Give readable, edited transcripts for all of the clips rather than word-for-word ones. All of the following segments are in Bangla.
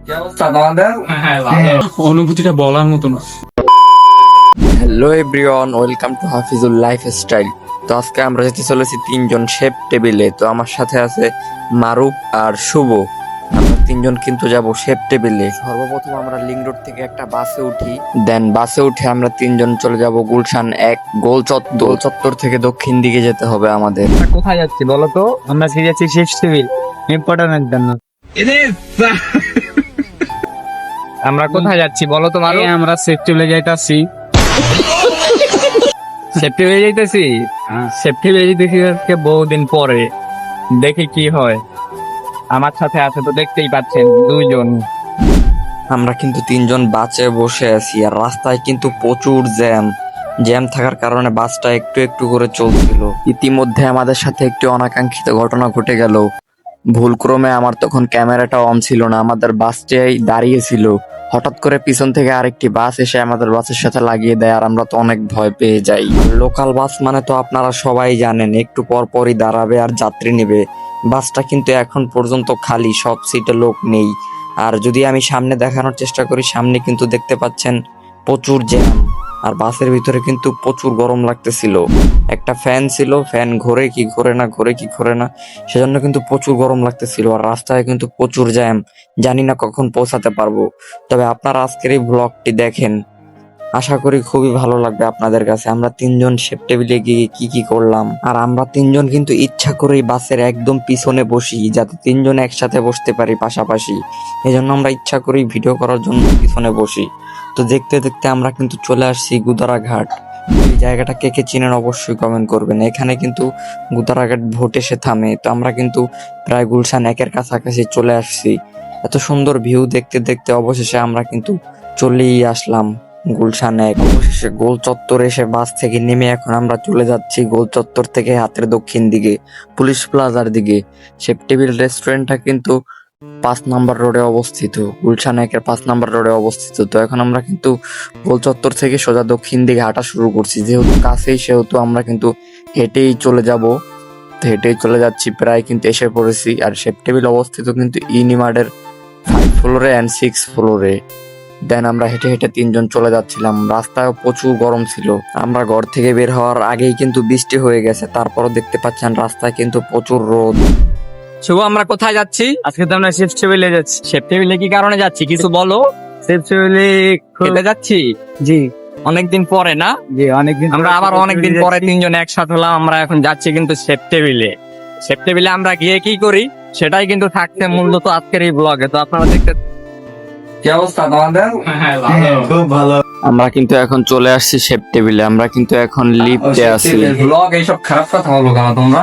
কি অবস্থা তোমাদের? অনুভূতিটা বলার মতো না। Hello everyone, welcome to Hafizul lifestyle. তো আজকে আমরা যেতে চলেছি তিনজন শেফ টেবিলে। তো আমার সাথে আছে মারুফ আর শুভ। আমরা তিনজন কিন্তু যাব শেফ টেবিলে। সর্বপ্রথম আমরা লিংক রোড থেকে একটা বাসে উঠি, দেন বাসে উঠে আমরা তিনজন চলে যাব গুলশান 1 গোল চত্বর থেকে দক্ষিণ দিকে যেতে হবে আমাদের। আমরা কোথায় যাচ্ছি বলো তো? আমরা সেই যাচ্ছি শেষ সিভিল ইম্পর্টেন্টের জন্য। আমরা কোথায় যাচ্ছি বলো তো মারু? আমরা সেফটি লেগে যাইতাছি। সেফটি হয়ে যাইতেছি, সেফটি হয়ে যাইতেছি আজকে বহুদিন পরে। দেখি কি হয়। আমার সাথে আছে তো দেখতেই পাচ্ছেন দুইজন। আমরা কিন্তু তিনজন বাসে বসে আছি আর রাস্তায় কিন্তু প্রচুর জ্যাম থাকার কারণে বাসটা একটু একটু করে চলছিল। ইতিমধ্যে আমাদের সাথে একটি অনাকাঙ্ক্ষিত ঘটনা ঘটে গেল। ভুলক্রমে আমার তখন ক্যামেরাটা অন ছিল না, আমাদের বাসটাই দাঁড়িয়েছিল। হঠাৎ করে পিছন থেকে আরেকটি বাস এসে আমাদের বাসের সাথে লাগিয়ে দেয় আর আমরা তো অনেক ভয় পেয়ে যাই। লোকাল বাস মানে তো আপনারা সবাই জানেন, একটু পর পরই দাঁড়াবে আর যাত্রী নেবে। বাসটা কিন্তু এখন পর্যন্ত খালি, সব সিটে লোক নেই। আর যদি আমি সামনে দেখানোর চেষ্টা করি, সামনে কিন্তু দেখতে পাচ্ছেন প্রচুর জ্যাম। আর বাসের ভিতরে কিন্তু প্রচুর গরম লাগতেছিল। একটা ফ্যান ছিল, ফ্যান ঘোরে কি ঘোরে না, সেজন্য কিন্তু প্রচুর গরম লাগতেছিল। আর রাস্তায় কিন্তু প্রচুর জ্যাম, জানি না কখন পৌঁছাতে পারবো। তবে আপনারা আজকের এই ব্লগটি দেখেন, আশা করি খুবই ভালো লাগবে আপনাদের কাছে। আমরা তিনজন শেফ টেবিলে গিয়ে কি কি করলাম। আর আমরা তিনজন কিন্তু ইচ্ছা করেই বাসের একদম পিছনে বসি, যাতে তিনজন একসাথে বসতে পারি পাশাপাশি। এজন্য আমরা ইচ্ছা করেই ভিডিও করার জন্য পিছনে বসি। তো দেখতে দেখতে আমরা কিন্তু চলে আসছি গুদারাঘাট। এই জায়গাটা কে কে চিনেন অবশ্যই কমেন্ট করবেন। এখানে কিন্তু গুদারাঘাট ভোট এসে থামে। তো আমরা কিন্তু প্রায় গুলশান 1-এর কাছাকাছি চলে আসছি। এত সুন্দর ভিউ দেখতে দেখতে অবশেষে আমরা কিন্তু চলেই আসলাম গুলশান 1। অবশেষে গোল চত্বরে এসে বাস থেকে নেমে এখন আমরা চলে যাচ্ছি গোল চত্বর থেকে হাতের দক্ষিণ দিকে, পুলিশ প্লাজার দিকে। শেফ টেবিল রেস্টুরেন্টটা কিন্তু 5 নম্বর রোডে অবস্থিত, গুলশান 1-এর 5 নম্বর রোডে অবস্থিত। তো এখন আমরা কিন্তু গোল চত্বর থেকে সোজা দক্ষিণ দিকে হাঁটা শুরু করছি। যেহেতু কাছেই সেহেতু আমরা কিন্তু হেঁটেই চলে যাব। তো হেঁটেই চলে যাচ্ছি, প্রায় কিন্তু এসে পড়েছি। আর শেফ টেবিল অবস্থিত কিন্তু ইউনিমার্টের 5 ফ্লোরে অ্যান্ড 6 ফ্লোরে। দেন আমরা হেঁটে হেঁটে তিনজন চলে যাচ্ছিলাম। রাস্তায় প্রচুর গরম ছিল। আমরা ঘর থেকে বের হওয়ার আগেই কিন্তু বৃষ্টি হয়ে গেছে, তারপরও দেখতে পাচ্ছেন রাস্তায় কিন্তু প্রচুর রোদ। শুভ, আমরা কোথায় যাচ্ছি? আজকে তো আমরা শেফ টেবিলে যাচ্ছি। শেফ টেবিলে কি কারণে যাচ্ছি কিছু বলো? শেফ টেবিলে খেতে যাচ্ছি। জি, অনেকদিন পরে না? জি, অনেকদিন। আমরা আবার অনেকদিন পরে তিনজন একসাথে হলাম। আমরা এখন যাচ্ছি কিন্তু শেফ টেবিলে। শেফ টেবিলে আমরা গিয়ে কি করি সেটাই কিন্তু থাকছে মূলত আজকের এই ব্লগে। তো আপনারা দেখতে। কি অবস্থা তোমাদের? খুব ভালো। আমরা কিন্তু এখন চলে আসছি শেফ টেবিলে। আমরা কিন্তু এখন লিফটে আছি। ব্লগ এইসব খারাপ কথা বলো কেন তোমরা?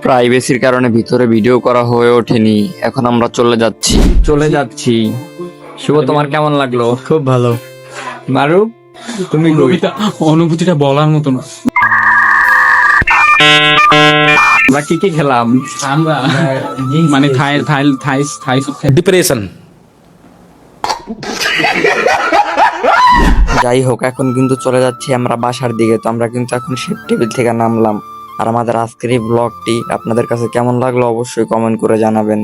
প্রাইভেসির কারণে ভিতরে ভিডিও করা হয়ে ওঠেনি। এখন আমরা চলে যাচ্ছি। শুভ, তোমার কেমন লাগলো? খুব ভালো। মারু, তুমি অনুভূতিটা বলার মতো না। আমরা কি কি খেলাম? আমরা মানে ডিপ্রেশন। যাই হোক, এখন কিন্তু চলে যাচ্ছি আমরা বাসার দিকে। তো আমরা কিন্তু এখন শেফ টেবিল থেকে নামলাম। আর আমাদের আজকের এই ব্লগটি আপনাদের কাছে কেমন লাগলো অবশ্যই কমেন্ট করে জানাবেন।